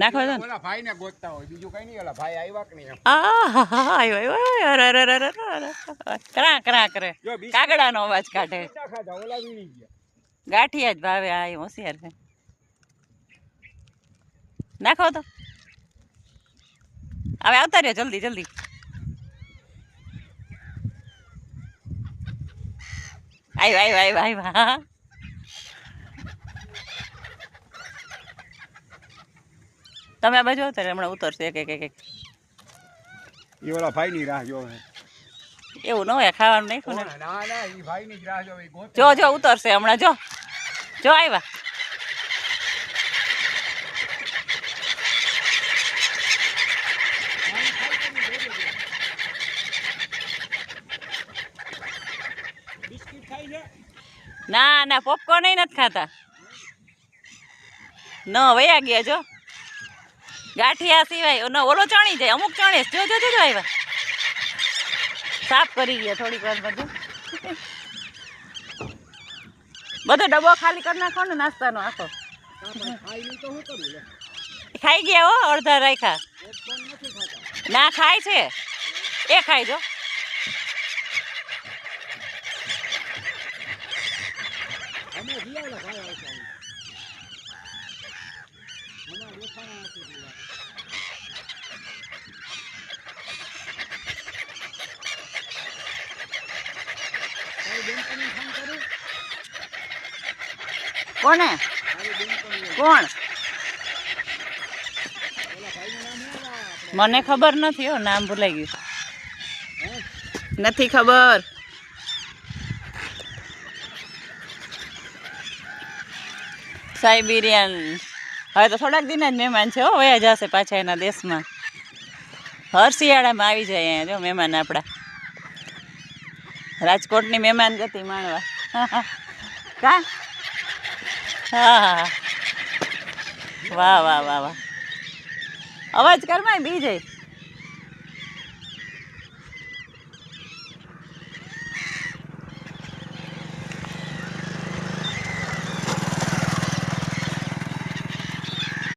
નાખો તો ઓલા ભાઈ ને ગોતતા હોય બીજું કઈ નહીં. ઓલા ભાઈ આવ્યા કે નહીં? આવ્યો કરા કરા કરે કાગડાનો અવાજ કાઢે. ઓલા વીણી ગયા. ગાંઠિયા જ ભાવે. આ હોશિયાર છે. નાખો તો હવે આવતા રહ્યો જલ્દી જલ્દી. આવ્યા. તમે આ બાજુ આવતા હમણાં ઉતરશે એક. એ ઓલા ભાઈ ની રાહ જોવે. એવું ન હોય ખાવાનું નાખ્યું ને. ના ના એ ભાઈ ની રાહ જોવે. જો ઉતરશે હમણાં. જો આવ્યા. ના પોપકોર્ન નથી ખાતા. ન વયા ગયા. જો ગાંઠિયા સિવાય ઓલો ચણી જાય. અમુક ચણે જો આવ્યા. સાફ કરી ગયા થોડીક વાર. બધો ડબ્બો ખાલી કરી નાખો ને નાસ્તાનો આખો. ખાઈ ગયા હો. અડધા રાખ્યા. ના ખાય છે એ ખાઈ જો. કોને કોણ મને ખબર નથી. હો નામ ભૂલાઈ ગયું. નથી ખબર. સાઇબિરિયન હવે તો થોડાક દિન જ મહેમાન છે. હો વયા જશે પાછા એના દેશમાં. હર શિયાળામાં આવી જાય અહીંયા. જો મહેમાન આપણા રાજકોટની મહેમાન ગતિ માણવા. કા હા વાહ. અવાજ કરમાય બી જાય.